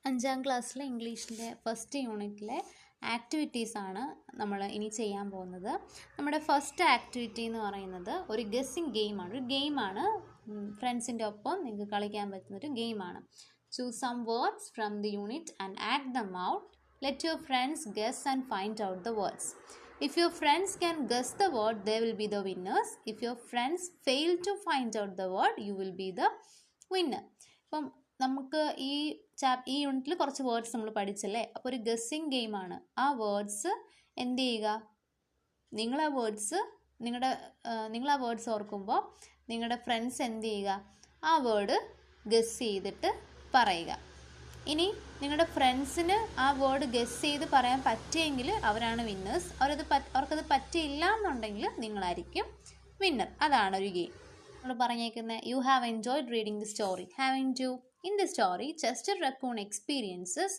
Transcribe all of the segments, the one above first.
അഞ്ചാം ക്ലാസ്സിലെ ഇംഗ്ലീഷിൻ്റെ ഫസ്റ്റ് യൂണിറ്റിലെ ആക്ടിവിറ്റീസാണ് നമ്മൾ ഇനി ചെയ്യാൻ പോകുന്നത്. നമ്മുടെ ഫസ്റ്റ് ആക്ടിവിറ്റി എന്ന് പറയുന്നത് ഒരു ഗസ്സിങ് ഗെയിമാണ്. ഒരു ഗെയിമാണ്, ഫ്രണ്ട്സിൻ്റെ ഒപ്പം നിങ്ങൾക്ക് കളിക്കാൻ പറ്റുന്നൊരു ഗെയിമാണ്. Choose some words from the unit and act them out. Let your friends guess and find out the words. If your friends can guess the word, they will be the winners. If your friends fail to find out the word, you will be the winner. അപ്പം നമുക്ക് ഈ യൂണിറ്റിൽ കുറച്ച് words നമ്മൾ പഠിച്ചല്ലേ. അപ്പോൾ ഒരു guessing ഗെയിമാണ്. ആ വേർഡ്സ് എന്ത് ചെയ്യുക, നിങ്ങൾ ആ വേർഡ്സ് ഓർക്കുമ്പോൾ നിങ്ങളുടെ ഫ്രണ്ട്സ് എന്ത് ചെയ്യുക, ആ വേർഡ് ഗസ് ചെയ്തിട്ട് പറയുക. ഇനി നിങ്ങളുടെ ഫ്രണ്ട്സിന് ആ വേർഡ് ഗസ് ചെയ്ത് പറയാൻ പറ്റിയെങ്കിൽ അവരാണ് വിന്നേഴ്സ്. അവർക്കത് പറ്റിയില്ല എന്നുണ്ടെങ്കിൽ നിങ്ങളായിരിക്കും വിന്നർ. അതാണ് ഒരു ഗെയിം. നമ്മൾ പറഞ്ഞേക്കുന്നത് you have enjoyed reading the story. Having to In the story, Chester Raccoon experiences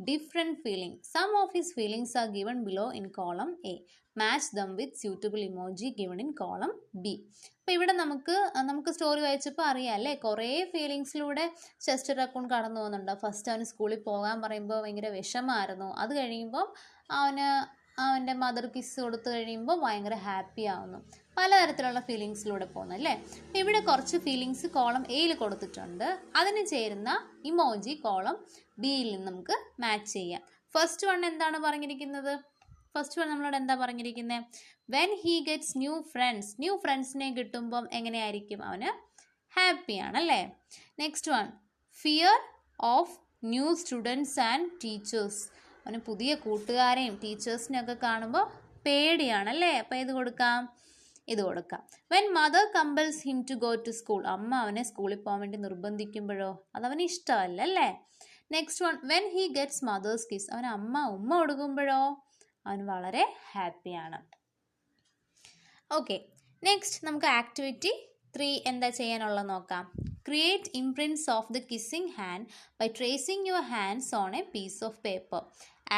different feelings. Some of his feelings are given below in column A. Match them with suitable emoji given in column B. അപ്പോൾ ഇവിടെ നമുക്ക് story വായിച്ചപ്പോൾ അറിയാം അല്ലേ, കുറേ ഫീലിങ്സിലൂടെ Chester raccoon കടന്നു പോകുന്നുണ്ട്. First അവന് സ്കൂളിൽ പോകാൻ പറയുമ്പോൾ ഭയങ്കര വിഷമമായിരുന്നു. അത് കഴിയുമ്പോൾ അവൻ്റെ മദർ കിസ് കൊടുത്തു കഴിയുമ്പോൾ ഭയങ്കര ഹാപ്പി ആവുന്നു. പലതരത്തിലുള്ള ഫീലിങ്സിലൂടെ പോകുന്നു അല്ലേ. ഇവിടെ കുറച്ച് ഫീലിങ്സ് കോളം എയിൽ കൊടുത്തിട്ടുണ്ട്. അതിന് ചേരുന്ന ഇമോജി കോളം ബിയിൽ നിന്ന് നമുക്ക് മാച്ച് ചെയ്യാം. ഫസ്റ്റ് വൺ എന്താണ് പറഞ്ഞിരിക്കുന്നത്? ഫസ്റ്റ് വൺ നമ്മളോട് എന്താ പറഞ്ഞിരിക്കുന്നത്? വെൻ ഹീ ഗെറ്റ്സ് ന്യൂ ഫ്രണ്ട്സിനെ കിട്ടുമ്പം എങ്ങനെയായിരിക്കും? അവന് ഹാപ്പിയാണല്ലേ. Next one, fear of new students and teachers. അവന് പുതിയ കൂട്ടുകാരെയും ടീച്ചേഴ്സിനെയൊക്കെ കാണുമ്പോൾ പേടിയാണല്ലേ. അപ്പോൾ ഇത് കൊടുക്കാം. When mother compels him to go to school. അമ്മ അവനെ സ്കൂളിൽ പോകാൻ വേണ്ടി നിർബന്ധിക്കുമ്പോഴോ അതവന് ഇഷ്ടമല്ല അല്ലേ. Next one, when he gets mother's kiss. അവന് ഉമ്മ കൊടുക്കുമ്പോഴോ അവൻ വളരെ ഹാപ്പിയാണ്. ഓക്കെ, നെക്സ്റ്റ് നമുക്ക് ആക്ടിവിറ്റി 3 എന്താ ചെയ്യാനുള്ളത് നോക്കാം. Create imprints of the kissing hand by tracing your hands on a piece of paper.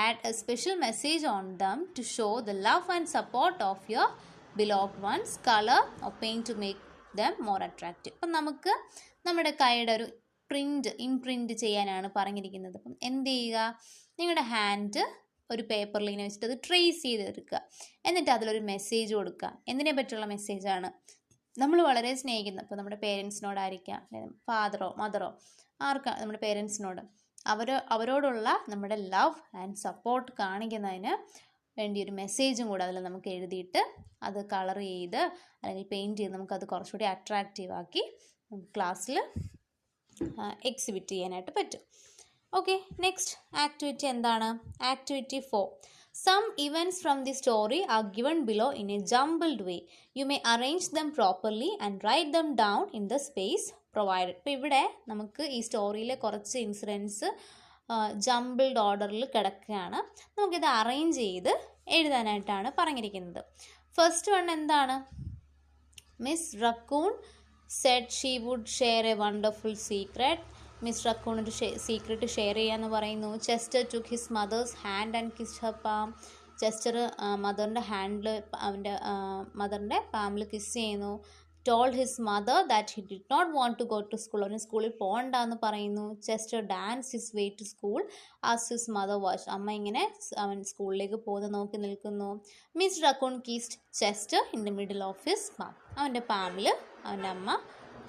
Add a special message on them to show the love and support of your beloved ones. Color or paint to make them more attractive. അപ്പം നമുക്ക് നമ്മുടെ കൈയുടെ ഒരു imprint ചെയ്യാനാണ് പറഞ്ഞിരിക്കുന്നത്. അപ്പം എന്ത് ചെയ്യുക, നിങ്ങളുടെ ഹാൻഡ് ഒരു പേപ്പറിൽ ഇങ്ങനെ വെച്ചിട്ട് അത് ട്രേസ് ചെയ്തെടുക്കുക. എന്നിട്ട് അതിലൊരു മെസ്സേജ് കൊടുക്കുക. എന്തിനെ പറ്റിയുള്ള മെസ്സേജാണ്? നമ്മൾ വളരെ സ്നേഹിക്കുന്നത്, ഇപ്പോൾ നമ്മുടെ പേരൻസിനോടായിരിക്കാം, ഫാദറോ മദറോ ആർക്കാ, നമ്മുടെ പേരൻസിനോട് അവരോടുള്ള നമ്മുടെ ലവ് ആൻഡ് സപ്പോർട്ട് കാണിക്കുന്നതിന് വേണ്ടി ഒരു മെസ്സേജും കൂടെ അതിൽ നമുക്ക് എഴുതിയിട്ട് അത് കളർ ചെയ്ത് അല്ലെങ്കിൽ പെയിൻറ്റ് ചെയ്ത് നമുക്കത് കുറച്ചുകൂടി അട്രാക്റ്റീവ് ആക്കി ക്ലാസ്സിൽ എക്സിബിറ്റ് ചെയ്യാനായിട്ട് പറ്റും. ഓക്കെ, നെക്സ്റ്റ് ആക്ടിവിറ്റി എന്താണ്? Activity 4. Some events from the story are given below in a jumbled way. You may arrange them properly and write them down in the space provided. ഇപ്പോൾ ഇവിടെ നമുക്ക് ഈ സ്റ്റോറിയിലെ കുറച്ച് ഇൻസിഡൻസ് ജംബിൾഡ് ഓർഡറിൽ കിടക്കുകയാണ്. നമുക്കിത് arrange ചെയ്ത് എഴുതാനായിട്ടാണ് പറഞ്ഞിരിക്കുന്നത്. ഫസ്റ്റ് വൺ എന്താണ്? Miss Raccoon said she would share a wonderful secret. Miss Raccoon ഒരു സീക്രട്ട് ഷെയർ ചെയ്യാമെന്ന് പറയുന്നു. Chester took his mother's hand and kissed her palm. Chester മദറിൻ്റെ ഹാൻഡിൽ മദറിൻ്റെ പാമിൽ കിസ് ചെയ്യുന്നു. told his mother that he did not want to go to school. അവന് സ്കൂളിൽ പോകണ്ടെന്ന് പറയുന്നു. Chester dance his way to school as his mother watch. അമ്മ ഇങ്ങനെ അവൻ സ്കൂളിലേക്ക് പോകുന്നത് നോക്കി നിൽക്കുന്നു. Miss Raccoon kissed Chester in the middle of his palm. അവൻ്റെ പാമിൽ അവൻ്റെ അമ്മ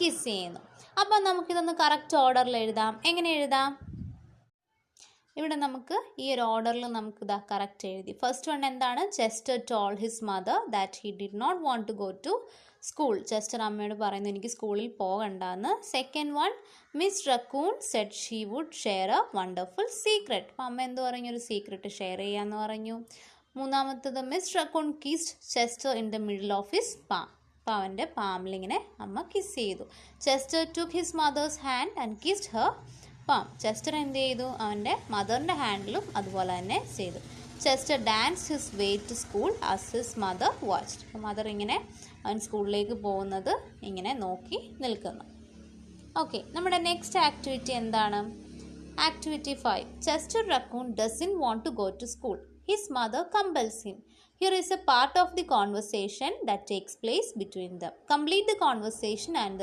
കിസ് ചെയ്യുന്നു. അപ്പം നമുക്കിതൊന്ന് കറക്റ്റ് ഓർഡറിൽ എഴുതാം. എങ്ങനെ എഴുതാം? ഇവിടെ നമുക്ക് ഈ ഒരു ഓർഡറിൽ നമുക്കിതാ കറക്റ്റ് എഴുതി. ഫസ്റ്റ് വൺ എന്താണ്? Chester told his mother that he did not want to go to school. Chester അമ്മയോട് പറയുന്നു എനിക്ക് സ്കൂളിൽ പോകണ്ടെന്ന്. Second one, Miss Raccoon said she would share a wonderful secret. അപ്പം അമ്മ എന്ത് പറഞ്ഞു? ഒരു സീക്രട്ട് ഷെയർ ചെയ്യാമെന്ന് പറഞ്ഞു. മൂന്നാമത്തത്, Miss Raccoon kissed Chester in the middle of his palm. അപ്പോൾ അവൻ്റെ പാമിലിങ്ങനെ അമ്മ കിസ് ചെയ്തു. Chester took his mother's hand and kissed her palm. Chester എന്ത് ചെയ്തു? അവൻ്റെ മദറിൻ്റെ ഹാൻഡിലും അതുപോലെ തന്നെ ചെയ്തു. Chester dance his way to school as his mother watched. അപ്പോൾ മദർ ഇങ്ങനെ അവൻ സ്കൂളിലേക്ക് പോകുന്നത് ഇങ്ങനെ നോക്കി നിൽക്കുന്നു. ഓക്കെ, നമ്മുടെ നെക്സ്റ്റ് ആക്ടിവിറ്റി എന്താണ്? Activity 5. Chester Raccoon doesn't want to go to school. His mother compels him. Here is a part of the conversation that takes place between them. Complete the conversation and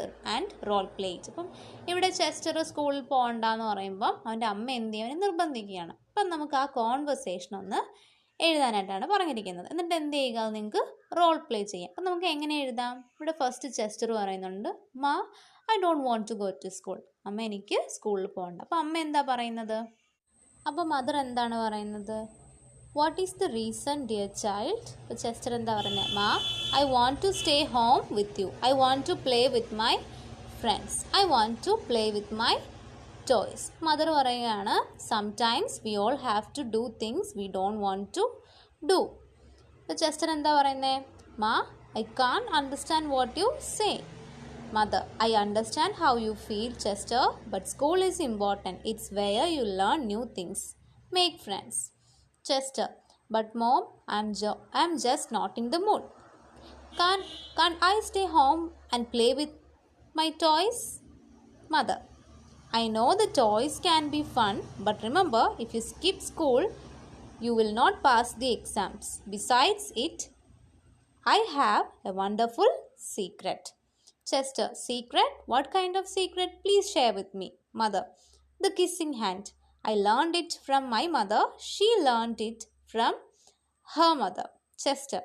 role play it. അപ്പം ഇവിടെ Chester സ്കൂളിൽ പോകണ്ടെന്ന് പറയുമ്പം അവൻ്റെ അമ്മ എന്ത് ചെയ്യാൻ നിർബന്ധിക്കുകയാണ്. അപ്പം നമുക്ക് ആ കോൺവെർസേഷൻ ഒന്ന് എഴുതാനായിട്ടാണ് പറഞ്ഞിരിക്കുന്നത്. എന്നിട്ട് എന്ത് ചെയ്യുക, അത് നിങ്ങൾക്ക് റോൾ പ്ലേ ചെയ്യാം. അപ്പം നമുക്ക് എങ്ങനെ എഴുതാം? ഇവിടെ ഫസ്റ്റ് ചെസ്റ്റർ പറയുന്നുണ്ട്, ma I don't want to go to school. അമ്മ എനിക്ക് സ്കൂളിൽ പോകണ്ട. അപ്പം അമ്മ എന്താ പറയുന്നത്? അപ്പം മദർ എന്താണ് പറയുന്നത്? What is the reason dear child? അപ്പോൾ ചെസ്റ്റർ എന്താ പറയുന്നത്? Ma I want to stay home with you. I want to play with my friends. I want to play with my toys. Mother പറയുകയാണ്, sometimes we all have to do things we don't want to do. അപ്പോൾ Chester എന്താ പറയുന്നത്? Ma I can understand what you say. Mother, I understand how you feel, Chester, but school is important. It's where you learn new things, make friends. Chester, but Mom, I'm just not in the mood. Can't I stay home and play with my toys? Mother, I know the toys can be fun, but remember, if you skip school, you will not pass the exams. Besides it, I have a wonderful secret. Chester, secret? What kind of secret? Please share with me. Mother, the kissing hand. I learned it from my mother. She learned it from her mother. Chester,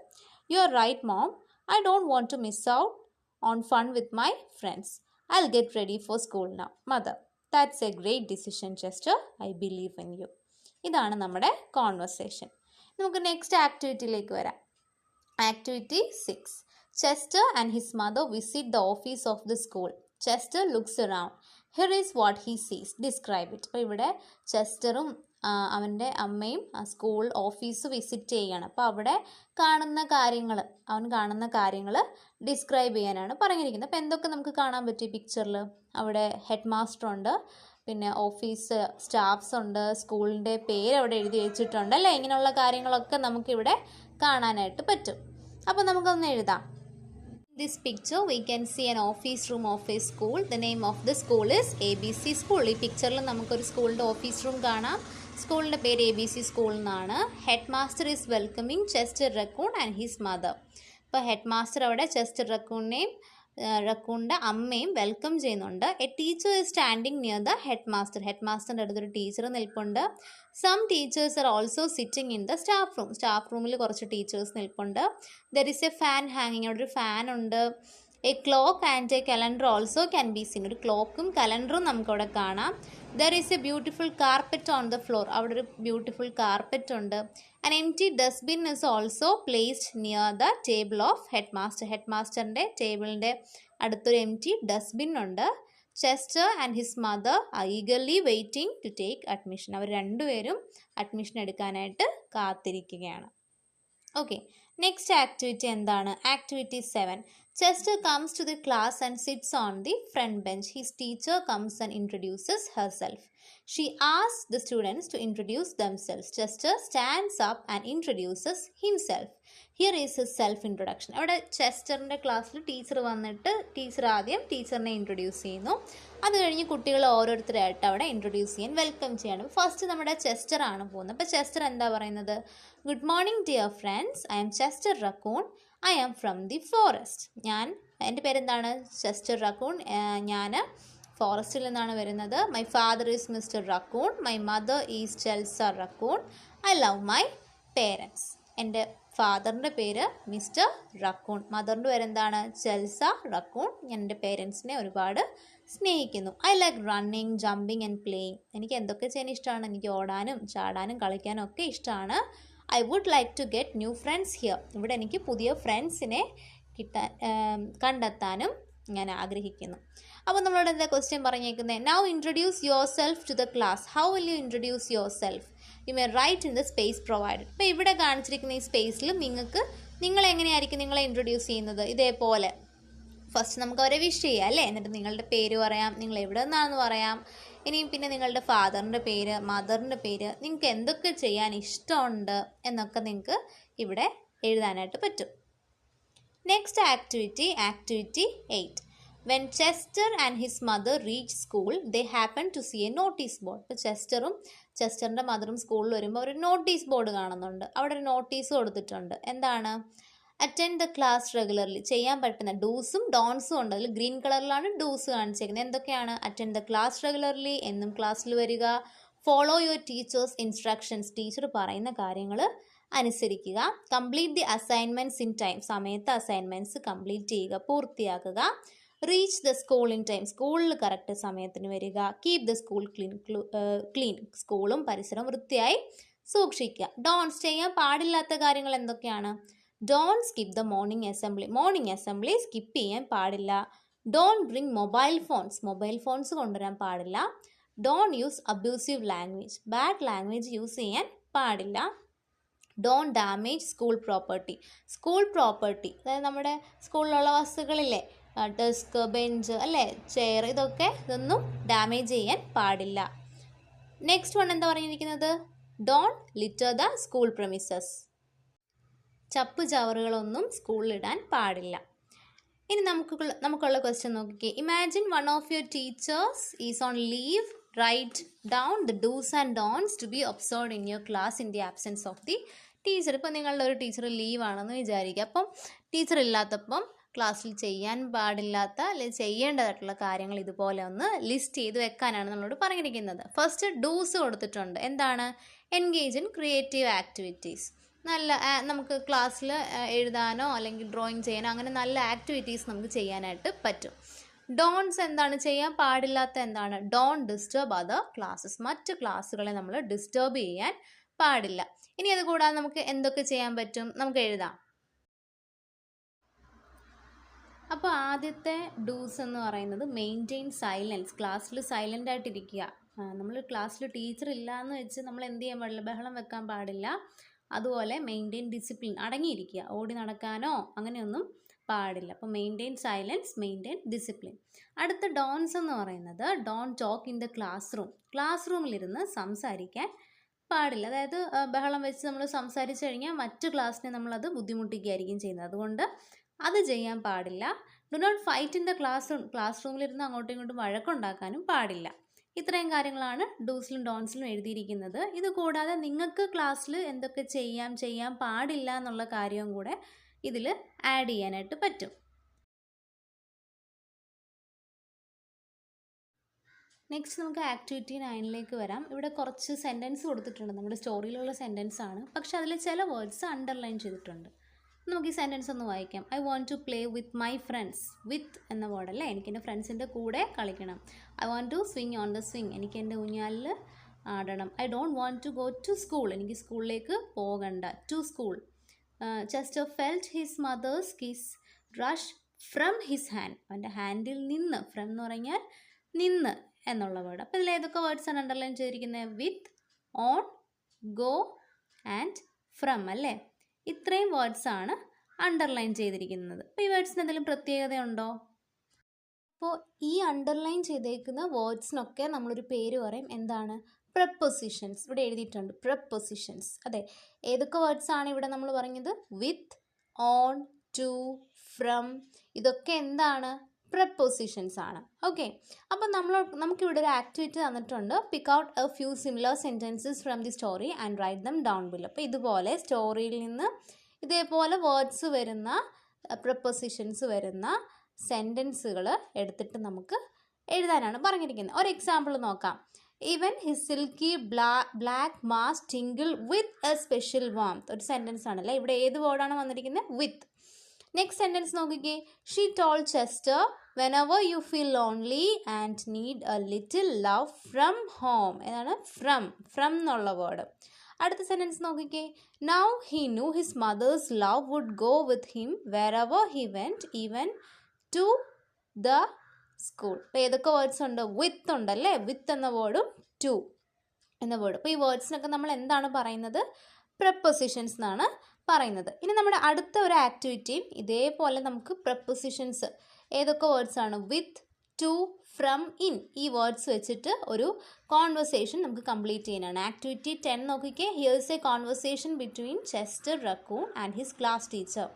you're right, Mom. I don't want to miss out on fun with my friends. I'll get ready for school now. Mother, that's a great decision, Chester. I believe in you. ഇതാണ് നമ്മുടെ conversation. നമുക്ക് next ആക്ടിവിറ്റിയിലേക്ക് വരാം. Activity 6. Chester and his mother visit the office of the school. Chester looks around. Here is what he sees. Describe it. അപ്പോൾ ഇവിടെ ചെസ്റ്ററും അവൻ്റെ അമ്മയും school office visit ചെയ്യുകയാണ്. അപ്പോൾ അവിടെ അവൻ കാണുന്ന കാര്യങ്ങൾ ഡിസ്ക്രൈബ് ചെയ്യാനാണ് പറഞ്ഞിരിക്കുന്നത്. അപ്പോൾ എന്തൊക്കെ നമുക്ക് കാണാൻ പറ്റും ഈ പിക്ചറിൽ? അവിടെ ഹെഡ് മാസ്റ്റർ ഉണ്ട്, പിന്നെ ഓഫീസ് സ്റ്റാഫ്സ് ഉണ്ട്, സ്കൂളിൻ്റെ പേര് അവിടെ എഴുതി വെച്ചിട്ടുണ്ട് അല്ലേ. ഇങ്ങനെയുള്ള കാര്യങ്ങളൊക്കെ നമുക്കിവിടെ കാണാനായിട്ട് പറ്റും. അപ്പോൾ നമുക്കൊന്ന് എഴുതാം. This picture we can see an office room of a school. The name of the school is ABC School. ഈ പിക്ചറിൽ നമുക്കൊരു സ്കൂളിൻ്റെ ഓഫീസ് റൂം കാണാം. സ്കൂളിൻ്റെ പേര് ABC സ്കൂൾ എന്നാണ്. Head master is welcoming Chester Raccoon and his mother. ഇപ്പോൾ head master അവിടെ ചെസ്റ്റർ റക്കൂണിൻ്റെ അമ്മയും വെൽക്കം ചെയ്യുന്നുണ്ട്. A teacher is standing near the head master. Head മാസ്റ്ററിൻ്റെ അടുത്തൊരു ടീച്ചർ നിൽപ്പുണ്ട്. Some teachers are also sitting in the staff room. Staff റൂമിൽ കുറച്ച് ടീച്ചേഴ്സ് നിൽപ്പുണ്ട്. ദർ ഇസ് എ ഫാൻ ഹാങ്ങിങ്. അവിടെ ഒരു ഫാൻ ഉണ്ട്. A clock and a calendar also can be seen. ഒരു ക്ലോക്കും കലണ്ടറും നമുക്കവിടെ കാണാം. There is a beautiful carpet on the floor. അവിടെ ഒരു ബ്യൂട്ടിഫുൾ കാർപ്പറ്റ് ഉണ്ട്. An empty dustbin is also placed near the table of head master. Head മാസ്റ്ററിൻ്റെ ടേബിളിൻ്റെ അടുത്തൊരു എംപ്റ്റി ഡസ്റ്റ്ബിൻ ഉണ്ട്. Chester and his mother are eagerly waiting to take admission. അവർ രണ്ടുപേരും admission എടുക്കാനായിട്ട് കാത്തിരിക്കുകയാണ്. ഓക്കെ, നെക്സ്റ്റ് ആക്ടിവിറ്റി എന്താണ്? Activity 7. Chester comes to the class and sits on the front bench. His teacher comes and introduces herself. She asks the students to introduce themselves. Chester stands up and introduces himself. Here is his self-introduction. അവിടെ ചെസ്റ്ററിൻ്റെ ക്ലാസ്സിൽ teacher വന്നിട്ട് teacher ആദ്യം ടീച്ചറിനെ introduce ചെയ്യുന്നു. അത് കഴിഞ്ഞ് കുട്ടികൾ ഓരോരുത്തരായിട്ട് അവിടെ ഇൻട്രൊഡ്യൂസ് ചെയ്യാൻ വെൽക്കം ചെയ്യണം. ഫസ്റ്റ് നമ്മുടെ ചെസ്റ്റർ ആണ് പോകുന്നത്. അപ്പോൾ ചെസ്റ്റർ എന്താ പറയുന്നത്? Good morning dear friends, I am Chester Raccoon. I am from the forest. എൻ്റെ പേരെന്താണ്? Chester Raccoon. ഞാൻ ഫോറസ്റ്റിൽ നിന്നാണ് വരുന്നത്. My father is Mister Raccoon. My mother is Chelsea Raccoon. I love my parents. എൻ്റെ ഫാദറിൻ്റെ പേര് മിസ്റ്റർ റക്കൂൺ. മദറിൻ്റെ പേരെന്താണ്? Chelsea Raccoon. ഞാൻ എൻ്റെ പേരൻസിനെ ഒരുപാട് സ്നേഹിക്കുന്നു. I like running, jumping and playing. എനിക്ക് എന്തൊക്കെ ചെയ്യാൻ ഇഷ്ടമാണ്? എനിക്ക് ഓടാനും ചാടാനും കളിക്കാനും ഒക്കെ ഇഷ്ടമാണ്. I would like to get new friends here. ഇവിടെ എനിക്ക് പുതിയ ഫ്രണ്ട്സിനെ കണ്ടെത്താനും ഞാൻ ആഗ്രഹിക്കുന്നു. അപ്പോൾ നമ്മളോട് എന്താ ക്വസ്റ്റ്യൻ പറഞ്ഞേക്കുന്നത്? Now introduce yourself to the class. How will you introduce yourself? You may write in the space provided. അപ്പോൾ ഇവിടെ കാണിച്ചിരിക്കുന്ന ഈ സ്പേസിൽ നിങ്ങളെങ്ങനെയായിരിക്കും നിങ്ങളെ ഇൻട്രൊഡ്യൂസ് ചെയ്യുന്നത്? ഇതേപോലെ ഫസ്റ്റ് നമുക്ക് അവരെ വിഷ് ചെയ്യാം അല്ലേ? എന്നിട്ട് നിങ്ങളുടെ പേര് പറയാം, നിങ്ങൾ എവിടെ നിന്നാണെന്ന് പറയാം. ഇനിയും പിന്നെ നിങ്ങളുടെ ഫാദറിൻ്റെ പേര്, മദറിൻ്റെ പേര്, നിങ്ങൾക്ക് എന്തൊക്കെ ചെയ്യാൻ ഇഷ്ടമുണ്ട് എന്നൊക്കെ നിങ്ങൾക്ക് ഇവിടെ എഴുതാനായിട്ട് പറ്റും. Next activity 8. When Chester and his mother reach school they happen to see a notice board. ഇപ്പോൾ ചെസ്റ്ററിൻ്റെ മദറും സ്കൂളിൽ വരുമ്പോൾ ഒരു നോട്ടീസ് ബോർഡ് കാണുന്നുണ്ട്. അവിടെ ഒരു നോട്ടീസ് കൊടുത്തിട്ടുണ്ട്. എന്താണ്? Attend the class regularly. ചെയ്യാൻ പറ്റുന്ന ഡൂസും ഡോൺസും ഉണ്ട്. അതിൽ ഗ്രീൻ കളറിലാണ് ഡൂസ് കാണിച്ചിരിക്കുന്നത്. എന്തൊക്കെയാണ്? അറ്റൻഡ് ദ ക്ലാസ് റെഗുലർലി, എന്നും ക്ലാസ്സിൽ വരിക. Follow your teachers instructions, teacher പറയുന്ന കാര്യങ്ങൾ അനുസരിക്കുക. Complete the assignments in time, സമയത്ത് അസൈൻമെൻറ്റ്സ് കംപ്ലീറ്റ് ചെയ്യുക, പൂർത്തിയാക്കുക. Reach the school in time, സ്കൂളിൽ കറക്റ്റ് സമയത്തിന് വരിക. കീപ് ദ സ്കൂൾ ക്ലീൻ, സ്കൂളും പരിസരവും വൃത്തിയായി സൂക്ഷിക്കുക. ഡോൺസ്, ചെയ്യാൻ പാടില്ലാത്ത കാര്യങ്ങൾ എന്തൊക്കെയാണ്? Don't skip the morning assembly, morning assembly skip ചെയ്യാൻ പാടില്ല. ഡോൺ ബ്രിങ് മൊബൈൽ ഫോൺസ് കൊണ്ടുവരാൻ പാടില്ല. Don't use abusive language, bad language use ചെയ്യാൻ പാടില്ല. ഡോൺ ഡാമേജ് സ്കൂൾ പ്രോപ്പർട്ടി, അതായത് നമ്മുടെ സ്കൂളിലുള്ള വസ്തുക്കളില്ലേ, ഡെസ്ക്, ബെഞ്ച് അല്ലേ, ചെയർ, ഇതൊന്നും ഡാമേജ് ചെയ്യാൻ പാടില്ല. നെക്സ്റ്റ് വൺ എന്താ പറഞ്ഞിരിക്കുന്നത്? Don't litter the school premises, ചപ്പ് ചവറുകളൊന്നും സ്കൂളിലിടാൻ പാടില്ല. ഇനി നമുക്കുള്ള ക്വസ്റ്റ്യൻ നോക്കിക്കേ. Imagine one of your teachers is on leave. Right down the dos and don'ts to be observed in your class in the absence of the teacher. ഇപ്പോൾ നിങ്ങളുടെ ഒരു ടീച്ചർ ലീവാണെന്ന് വിചാരിക്കുക. അപ്പം ടീച്ചർ ഇല്ലാത്തപ്പം ക്ലാസ്സിൽ ചെയ്യാൻ പാടില്ലാത്ത അല്ലെങ്കിൽ ചെയ്യേണ്ടതായിട്ടുള്ള കാര്യങ്ങൾ ഇതുപോലെ ഒന്ന് ലിസ്റ്റ് ചെയ്ത് വെക്കാനാണ് നമ്മളോട് പറഞ്ഞിരിക്കുന്നത്. ഫസ്റ്റ് ഡൂസ് കൊടുത്തിട്ടുണ്ട്. എന്താണ്? Engage in creative activities. നമുക്ക് ക്ലാസ്സിൽ എഴുതാനോ അല്ലെങ്കിൽ ഡ്രോയിങ് ചെയ്യാനോ അങ്ങനെ നല്ല ആക്ടിവിറ്റീസ് നമുക്ക് ചെയ്യാനായിട്ട് പറ്റും. ഡോൺസ് എന്താണ്? ചെയ്യാൻ പാടില്ലാത്ത എന്താണ്? ഡോൺ ഡിസ്റ്റർബ് അതർ ക്ലാസ്സസ്, മറ്റ് ക്ലാസ്സുകളെ നമ്മൾ ഡിസ്റ്റർബ് ചെയ്യാൻ പാടില്ല. ഇനി അത് കൂടാതെ നമുക്ക് എന്തൊക്കെ ചെയ്യാൻ പറ്റും? നമുക്ക് എഴുതാം. അപ്പോൾ ആദ്യത്തെ ഡൂസ് എന്ന് പറയുന്നത് മെയിൻറ്റെയിൻ സൈലൻസ്, ക്ലാസ്സിൽ സൈലൻ്റ് ആയിട്ടിരിക്കുക. നമ്മൾ ക്ലാസ്സിൽ ടീച്ചർ ഇല്ല എന്ന് വെച്ച് നമ്മൾ എന്ത് ചെയ്യാൻ പാടില്ല? ബഹളം വെക്കാൻ പാടില്ല. അതുപോലെ മെയിൻറ്റെയിൻ ഡിസിപ്ലിൻ, അടങ്ങിയിരിക്കുക, ഓടി നടക്കാനോ അങ്ങനെയൊന്നും പാടില്ല. അപ്പോൾ മെയിൻറ്റെയിൻ സൈലൻസ്, മെയിൻറ്റെയിൻ ഡിസിപ്ലിൻ. അടുത്ത ഡോൺസ് എന്ന് പറയുന്നത് don't talk in the class റൂമിലിരുന്ന് സംസാരിക്കാൻ പാടില്ല. അതായത് ബഹളം വെച്ച് നമ്മൾ സംസാരിച്ച് കഴിഞ്ഞാൽ മറ്റു ക്ലാസ്സിനെ നമ്മളത് ബുദ്ധിമുട്ടിക്കുകയായിരിക്കും ചെയ്യുന്നത്. അതുകൊണ്ട് അത് ചെയ്യാൻ പാടില്ല. Do not fight in the class റൂമിലിരുന്ന് അങ്ങോട്ടും ഇങ്ങോട്ടും വഴക്കുണ്ടാക്കാനും പാടില്ല. ഇത്രയും കാര്യങ്ങളാണ് ഡൂസിലും ഡോൺസിലും എഴുതിയിരിക്കുന്നത്. ഇത് കൂടാതെ നിങ്ങൾക്ക് ക്ലാസ്സിൽ എന്തൊക്കെ ചെയ്യാൻ പാടില്ല എന്നുള്ള കാര്യവും കൂടെ ഇതിൽ ആഡ് ചെയ്യാനായിട്ട് പറ്റും. നെക്സ്റ്റ് നമുക്ക് ആക്ടിവിറ്റി 9 വരാം. ഇവിടെ കുറച്ച് സെൻറ്റൻസ് കൊടുത്തിട്ടുണ്ട്. നമ്മുടെ സ്റ്റോറിയിലുള്ള സെൻറ്റൻസ് ആണ്, പക്ഷെ അതിൽ ചില വേർഡ്സ് അണ്ടർലൈൻ ചെയ്തിട്ടുണ്ട്. നമുക്ക് ഈ സെൻറ്റൻസ് ഒന്ന് വായിക്കാം. I want to play with my friends. With എന്ന വേർഡല്ലേ, എനിക്ക് എൻ്റെ ഫ്രണ്ട്സിൻ്റെ കൂടെ കളിക്കണം. I want to swing on the swing, എനിക്ക് എൻ്റെ ഊഞ്ഞാലിൽ ആടണം. I don't want to go to school, എനിക്ക് സ്കൂളിലേക്ക് പോകണ്ട. To school. Chester felt his mother's kiss rush from his hand, അവൻ്റെ ഹാൻഡിൽ നിന്ന്. ഫ്രം എന്ന് പറഞ്ഞാൽ നിന്ന് എന്നുള്ള വേർഡ്. അപ്പോൾ ഇതിൽ ഏതൊക്കെ വേർഡ്സാണ് അണ്ടർലൈൻ ചെയ്തിരിക്കുന്നത്? വിത്ത്, ഓൺ, ഗോ ആൻഡ് ഫ്രം അല്ലേ. ഇത്രയും വേർഡ്സാണ് അണ്ടർലൈൻ ചെയ്തിരിക്കുന്നത്. അപ്പോൾ ഈ വേർഡ്സിന് എന്തെങ്കിലും പ്രത്യേകതയുണ്ടോ? അപ്പോൾ ഈ അണ്ടർലൈൻ ചെയ്തേക്കുന്ന വേർഡ്സിനൊക്കെ നമ്മളൊരു പേര് പറയും. എന്താണ്? പ്രപ്പോസിഷൻസ്. ഇവിടെ എഴുതിയിട്ടുണ്ട് പ്രപ്പോസിഷൻസ്. അതെ, ഏതൊക്കെ വേർഡ്സാണ് ഇവിടെ നമ്മൾ പറഞ്ഞത്? വിത്ത്, ഓൺ, ടു, ഫ്രം. ഇതൊക്കെ എന്താണ്? പ്രപ്പോസിഷൻസ് ആണ്. ഓക്കെ, അപ്പം നമുക്കിവിടെ ഒരു ആക്ടിവിറ്റി തന്നിട്ടുണ്ട്. Pick out A few similar sentences from the story and write them down below. അപ്പോൾ ഇതുപോലെ സ്റ്റോറിയിൽ നിന്ന് ഇതേപോലെ വേർഡ്സ് വരുന്ന, പ്രപ്പോസിഷൻസ് വരുന്ന സെൻറ്റൻസുകൾ എടുത്തിട്ട് നമുക്ക് എഴുതാനാണ് പറഞ്ഞിരിക്കുന്നത്. ഒരു എക്സാമ്പിൾ നോക്കാം. Even his silky black mask twinkle with a special warmth. ഒരു സെൻറ്റൻസ് ആണല്ലേ. ഇവിടെ ഏത് വേർഡാണ് വന്നിരിക്കുന്നത്? വിത്ത്. നെക്സ്റ്റ് സെൻറ്റൻസ് നോക്കിക്കേ. She told Chester whenever you feel lonely and need a little love from home. ഏതാണ്? ഫ്രം എന്നുള്ള വേർഡ്. അടുത്ത സെൻറ്റൻസ് നോക്കിക്കേ. Now he knew his mother's love would go with him wherever he went, even to the school. അപ്പോൾ ഏതൊക്കെ words ഉണ്ട്? വിത്ത് ഉണ്ടല്ലേ, വിത്ത് എന്ന വേർഡും to എന്ന വേർഡ്. അപ്പോൾ ഈ വേർഡ്സിനൊക്കെ നമ്മൾ എന്താണ് പറയുന്നത്? പ്രപ്പോസിഷൻസ് എന്നാണ് പറയുന്നത്. ഇനി നമ്മുടെ അടുത്ത ഒരു ആക്ടിവിറ്റിയും ഇതേപോലെ നമുക്ക് പ്രപ്പോസിഷൻസ് ഏതൊക്കെ വേർഡ്സ് ആണ്? വിത്ത്, ടു, ഫ്രം, ഇൻ. ഈ വേർഡ്സ് വെച്ചിട്ട് ഒരു കോൺവെർസേഷൻ നമുക്ക് കംപ്ലീറ്റ് ചെയ്യാനാണ്. ആക്ടിവിറ്റി 10 നോക്കിക്കേ. Here is A conversation between Chester Raccoon and his class teacher.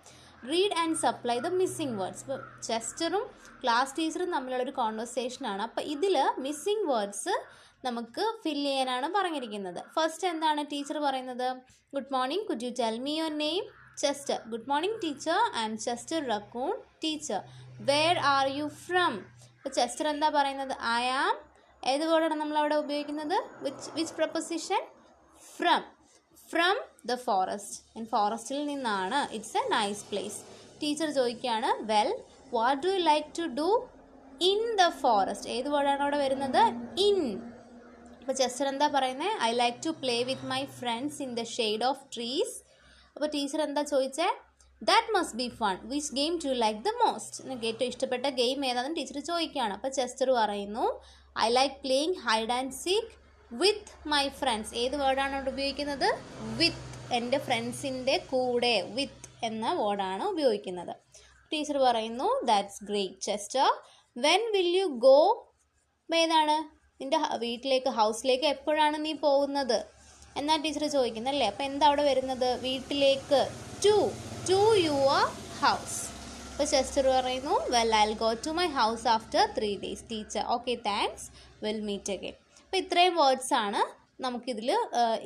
Read and supply the missing words. ഇപ്പോൾ ചെസ്റ്ററും ക്ലാസ് ടീച്ചറും തമ്മിലുള്ളൊരു കോൺവെർസേഷനാണ്. അപ്പോൾ ഇതിൽ മിസ്സിംഗ് വേർഡ്സ് നമുക്ക് ഫില്ല് ചെയ്യാനാണ് പറഞ്ഞിരിക്കുന്നത്. ഫസ്റ്റ് എന്താണ് ടീച്ചർ പറയുന്നത്? Good morning, could you tell me your name? Chester. Good morning teacher, I am Chester Raccoon. Teacher, where are you from? അപ്പോൾ ചെസ്റ്റർ എന്താ പറയുന്നത്? I am. ഏത് വേർഡാണ് നമ്മളവിടെ ഉപയോഗിക്കുന്നത്? Which preposition? From. From the forest. ഫോറസ്റ്റിൽ നിന്നാണ്. It's a nice place. Teacher ചോദിക്കുകയാണ്, well what do you like to do in the forest? ഏത് വേർഡാണ് അവിടെ വരുന്നത്? ഇൻ. അപ്പോൾ ചെസ്റ്റർ എന്താ പറയുന്നത്? I like to play with my friends in the shade of trees. അപ്പോൾ ടീച്ചർ എന്താ ചോദിച്ചത്? That must be fun. Which game do you like the most? നിങ്ങൾക്ക് ഏറ്റവും ഇഷ്ടപ്പെട്ട ഗെയിം ഏതാണെന്ന് ടീച്ചർ ചോദിക്കുകയാണ്. അപ്പോൾ ചെസ്റ്റർ പറയുന്നു, I like playing hide and seek with my friends. ഏത് വേർഡാണ് അവിടെ ഉപയോഗിക്കുന്നത്? വിത്ത്. എൻ്റെ ഫ്രണ്ട്സിൻ്റെ കൂടെ വിത്ത് എന്ന വേർഡാണ് ഉപയോഗിക്കുന്നത്. ടീച്ചർ പറയുന്നു, that's great Chester. When will you go? ഏതാണ്? നിൻ്റെ വീട്ടിലേക്ക്, ഹൗസിലേക്ക് എപ്പോഴാണ് നീ പോകുന്നത് എന്നാ ടീച്ചർ ചോദിക്കുന്നത് അല്ലേ? അപ്പോൾ എന്താ അവിടെ വരുന്നത്? വീട്ടിലേക്ക്. To your house. അപ്പോൾ ചെസ്റ്റർ പറയുന്നു, well I will go to my house after 3 days. Teacher, okay thanks, will meet again. അപ്പോൾ ഇത്രയും വേർഡ്സാണ് നമുക്കിതിൽ,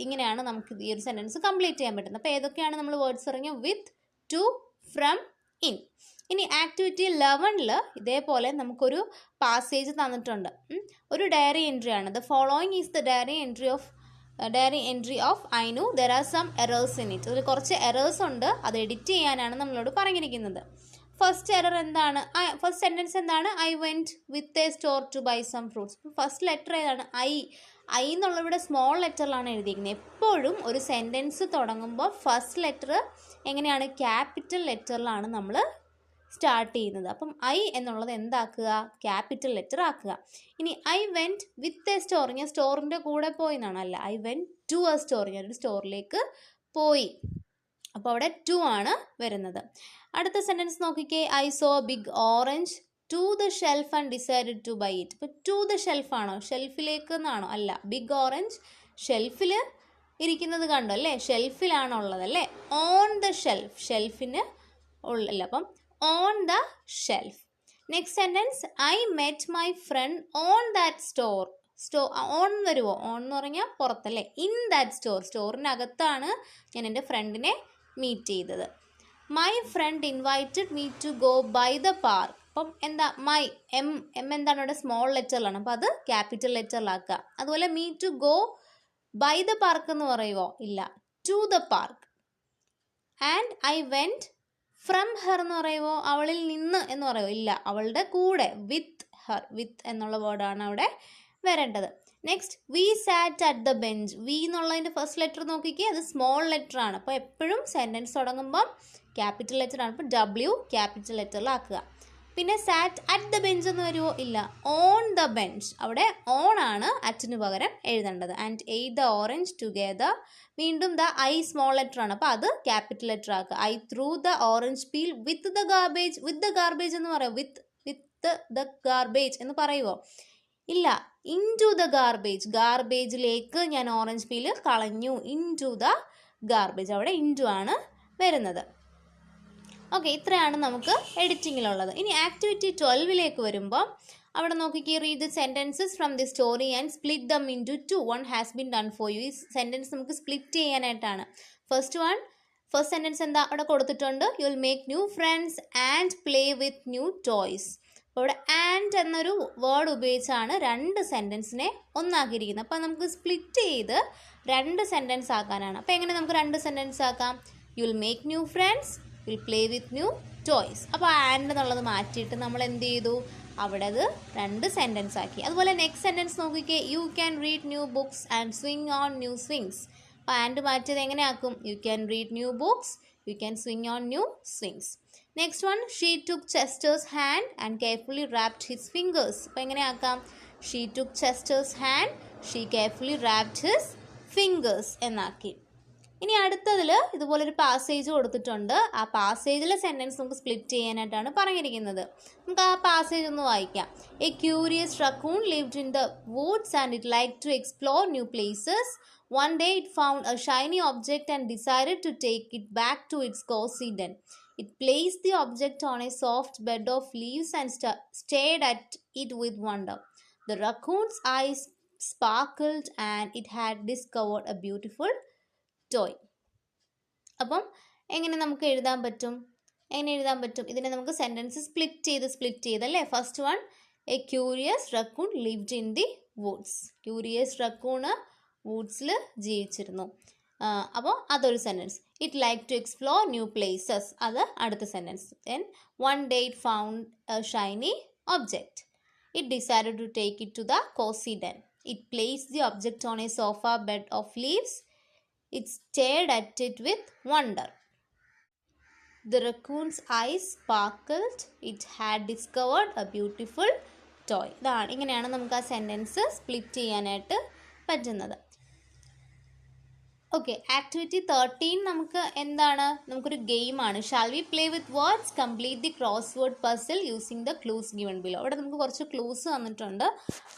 ഇങ്ങനെയാണ് നമുക്ക് ഈ ഒരു സെൻറ്റൻസ് കംപ്ലീറ്റ് ചെയ്യാൻ പറ്റുന്നത്. അപ്പോൾ ഏതൊക്കെയാണ് നമ്മൾ വേർഡ്സ് പറഞ്ഞത്? With, to, from, in. ഇനി ആക്ടിവിറ്റി 11 ഇതേപോലെ നമുക്കൊരു പാസേജ് തന്നിട്ടുണ്ട്. ഒരു ഡയറി എൻട്രി ആണ്. The following is the diary entry of ഐനു. There are some errors in it. അതിൽ കുറച്ച് എറേഴ്സ് ഉണ്ട്, അത് എഡിറ്റ് ചെയ്യാനാണ് നമ്മളോട് പറഞ്ഞിരിക്കുന്നത്. ഫസ്റ്റ് എറർ എന്താണ്? ഫസ്റ്റ് സെൻറ്റൻസ് എന്താണ്? I went with a store to buy some fruits. First letter ഏതാണ്? ഐ എന്നുള്ള ഇവിടെ സ്മോൾ ലെറ്ററിലാണ് എഴുതിയിരിക്കുന്നത്. എപ്പോഴും ഒരു സെൻറ്റൻസ് തുടങ്ങുമ്പോൾ ഫസ്റ്റ് ലെറ്റർ എങ്ങനെയാണ്? ക്യാപിറ്റൽ ലെറ്ററിലാണ് നമ്മൾ സ്റ്റാർട്ട് ചെയ്യുന്നത്. അപ്പം ഐ എന്നുള്ളത് എന്താക്കുക? ക്യാപിറ്റൽ ലെറ്റർ ആക്കുക. ഇനി I went with a store, ഞാൻ സ്റ്റോറിൻ്റെ കൂടെ പോയി എന്നാണ്. അല്ല, I went to a store, ഞാനൊരു സ്റ്റോറിലേക്ക് പോയി. അപ്പോൾ അവിടെ ടു ആണ് വരുന്നത്. അടുത്ത സെൻറ്റൻസ് നോക്കിക്കേ. I saw big orange to the shelf and decided to buy it. ഇപ്പോൾ ടു ദ ഷെൽഫ് ആണോ? ഷെൽഫിലേക്ക് എന്നാണോ? അല്ല, ബിഗ് ഓറഞ്ച് ഷെൽഫിൽ ഇരിക്കുന്നത് കണ്ടോ അല്ലേ? ഷെൽഫിലാണുള്ളത് അല്ലേ? ഓൺ ദ ഷെൽഫ്, ഷെൽഫിന് ഉള്ളല്ല. അപ്പം on the shelf. Next sentence, I met my friend on that store. On വരുമോ? ഓൺ എന്ന് പറഞ്ഞാൽ പുറത്തല്ലേ? ഇൻ ദാറ്റ് സ്റ്റോർ, സ്റ്റോറിനകത്താണ് ഞാൻ എൻ്റെ ഫ്രണ്ടിനെ മീറ്റ് ചെയ്തത്. My friend invited me to go by the park. അപ്പം എന്താ? മൈ എം എന്താണ് ഇവിടെ? സ്മോൾ ലെറ്ററിലാണ്. അപ്പോൾ അത് ക്യാപിറ്റൽ ലെറ്ററിലാക്കുക. അതുപോലെ me to go by the park എന്ന് പറയുമോ? ഇല്ല, to the park. And I went from her എന്ന് പറയുമോ? അവളിൽ നിന്ന് എന്ന് പറയുമോ? ഇല്ല, അവളുടെ കൂടെ. വിത്ത് ഹെർ, വിത്ത് എന്നുള്ള വേർഡാണ് അവിടെ വരേണ്ടത്. Next, we sat at the bench. We എന്നുള്ളതിൻ്റെ ഫസ്റ്റ് ലെറ്റർ നോക്കിക്കേ, അത് സ്മോൾ ലെറ്റർ ആണ്. അപ്പോൾ എപ്പോഴും സെൻറ്റൻസ് തുടങ്ങുമ്പം ക്യാപിറ്റൽ ലെറ്റർ ആണ്. അപ്പോൾ ഡബ്ല്യു ക്യാപിറ്റൽ ലെറ്ററിലാക്കുക. പിന്നെ സാറ്റ് അറ്റ് ദ ബെഞ്ച് എന്ന് വരുമോ? ഇല്ല, ഓൺ ദ ബെഞ്ച്. അവിടെ ഓൺ ആണ് അറ്റിന് പകരം എഴുതേണ്ടത്. And ate the orange together. വീണ്ടും ദ ഐ സ്മോൾ ലെറ്റർ ആണ്. അപ്പോൾ അത് ക്യാപിറ്റൽ ലെറ്റർ ആക്കുക. I threw the orange peel with the garbage. With the garbage എന്ന് പറയുമോ? വിത്ത് ദ ഗാർബേജ് എന്ന് പറയുമോ? ഇല്ല, ഇൻ ടു ദ ഗാർബേജ്. ഗാർബേജിലേക്ക് ഞാൻ ഓറഞ്ച് പീൽ കളഞ്ഞു. Into the garbage. അവിടെ ഇൻ ടു ആണ് വരുന്നത്. ഓക്കെ, ഇത്രയാണ് നമുക്ക് എഡിറ്റിങ്ങിലുള്ളത്. ഇനി ആക്ടിവിറ്റി 12 വരുമ്പോൾ അവിടെ നോക്കിക്കേ. Read the sentences from the story and split them into 2. 1 has been done for you. ഈ സെൻറ്റൻസ് നമുക്ക് സ്പ്ലിറ്റ് ചെയ്യാനായിട്ടാണ്. ഫസ്റ്റ് സെൻറ്റൻസ് എന്താ അവിടെ കൊടുത്തിട്ടുണ്ട്? You will make new friends and play with new toys. അപ്പോൾ ഇവിടെ ആൻഡ് എന്നൊരു word ഉപയോഗിച്ചാണ് 2 സെൻറ്റൻസിനെ ഒന്നാക്കിയിരിക്കുന്നത്. അപ്പോൾ നമുക്ക് സ്പ്ലിറ്റ് ചെയ്ത് 2 സെൻറ്റൻസ് ആക്കാനാണ്. അപ്പോൾ എങ്ങനെ നമുക്ക് 2 സെൻറ്റൻസ് ആക്കാം? U will make new friends, will play with new toys. അപ്പോൾ ആൻഡ് എന്നുള്ളത് മാറ്റിയിട്ട് നമ്മൾ എന്ത് ചെയ്തു? അവിടെ അത് 2 സെൻറ്റൻസ് ആക്കി. അതുപോലെ നെക്സ്റ്റ് സെൻറ്റൻസ് നോക്കിക്കേ. You can read new books and swing on new swings. അപ്പോൾ ആൻഡ് മാറ്റിയത് എങ്ങനെയാക്കും? You can read new books, you can swing on new swings. Next one, she took Chester's hand and carefully wrapped his fingers. അപ്പോൾ എങ്ങനെയാക്കാം? She took Chester's hand, she carefully wrapped his fingers എന്നാക്കി. ഇനി അടുത്തതിൽ ഇതുപോലൊരു passage കൊടുത്തിട്ടുണ്ട്. ആ പാസേജിലെ sentence നമുക്ക് split ചെയ്യാനായിട്ടാണ് പറഞ്ഞിരിക്കുന്നത്. നമുക്ക് ആ പാസേജ് ഒന്ന് വായിക്കാം. A curious raccoon lived in the woods and it liked to explore new places. One day it found a shiny object and decided to take it back to its cozy den. It placed the object on a soft bed of leaves and stared at it with wonder. The raccoon's eyes sparkled and it had discovered a beautiful toy. അപ്പം എങ്ങനെ നമുക്ക് എഴുതാൻ പറ്റും? ഇതിനെ നമുക്ക് sentence split ചെയ്ത് അല്ലേ? First one, a curious raccoon lived in the woods. Curious raccoon വുഡ്സിൽ ജീവിച്ചിരുന്നു. അപ്പോൾ അതൊരു sentence. It like to explore new places, അത് അടുത്ത sentence. Then one day it found a shiny object. It decided to take it to the cosy den. It placed the object on a sofa bed of leaves. It stared at it with wonder. The raccoon's eyes sparkled. It had discovered a beautiful toy. ഇങ്ങനെയാണ് നമുക്ക് ആ sentence split ചെയ്യാനായിട്ട് പറ്റുന്നത്. Okay, activity 13 നമുക്ക് എന്താണ്? നമുക്കൊരു ഗെയിമാണ്. Shall we play with words, complete the crossword puzzle using the clues given below. അവിടെ നമുക്ക് കുറച്ച് ക്ലൂസ് തന്നിട്ടുണ്ട്.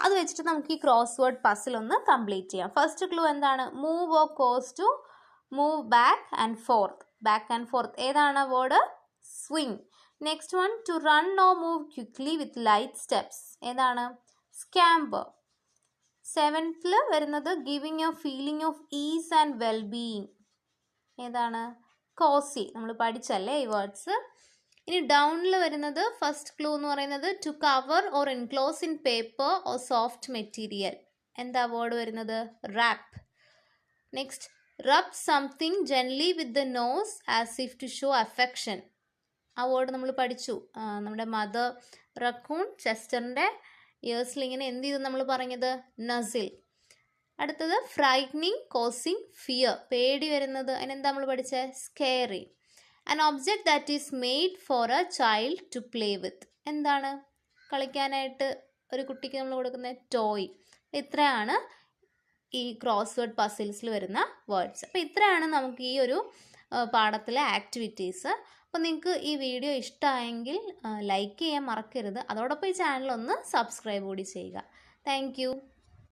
അത് വെച്ചിട്ട് നമുക്ക് ഈ ക്രോസ് വേർഡ് പസിൽ ഒന്ന് കംപ്ലീറ്റ് ചെയ്യാം. ഫസ്റ്റ് ക്ലൂ എന്താണ്? Move or cause to move back and forth. ഏതാണ് word? Swing. Next one, to run or move quickly with light steps. ഏതാണ്? സ്കാമ്പർ. 7th വരുന്നത് giving a feeling of ease and wellbeing. ഏതാണ്? കോസി. നമ്മൾ പഠിച്ചല്ലേ ഈ words. ഇനി ഡൗണിൽ വരുന്നത് first clue എന്ന് പറയുന്നത് to cover or enclose in paper or soft material. എന്താ വേർഡ് വരുന്നത്? Wrap. Next, rub something gently with the nose as if to show affection. ആ വേർഡ് നമ്മൾ പഠിച്ചു. നമ്മുടെ മദർ റക്കൂൺ ചെസ്റ്ററിൻ്റെ ഇയേഴ്സിൽ ഇങ്ങനെ എന്ത് ചെയ്തു നമ്മൾ പറഞ്ഞത്? നസിൽ. അടുത്തത് ഫ്രൈറ്റനിങ് കോസിങ് ഫിയർ. പേടി വരുന്നത് അതിനെന്താ നമ്മൾ പഠിച്ചത്? Scary. An object that is made for a child to play with. എന്താണ്? കളിക്കാനായിട്ട് ഒരു കുട്ടിക്ക് നമ്മൾ കൊടുക്കുന്ന ടോയ്. ഇത്രയാണ് ഈ ക്രോസ് വേർഡ് പസിൽസിൽ വരുന്ന വേർഡ്സ്. അപ്പോൾ ഇത്രയാണ് നമുക്ക് ഈ ഒരു പാഠത്തിലെ ആക്ടിവിറ്റീസ്. അപ്പോൾ നിങ്ങൾക്ക് ഈ വീഡിയോ ഇഷ്ടമായെങ്കിൽ ലൈക്ക് ചെയ്യാൻ മറക്കരുത്. അതോടൊപ്പം ഈ ചാനൽ ഒന്ന് സബ്സ്ക്രൈബ് കൂടി ചെയ്യുക. താങ്ക്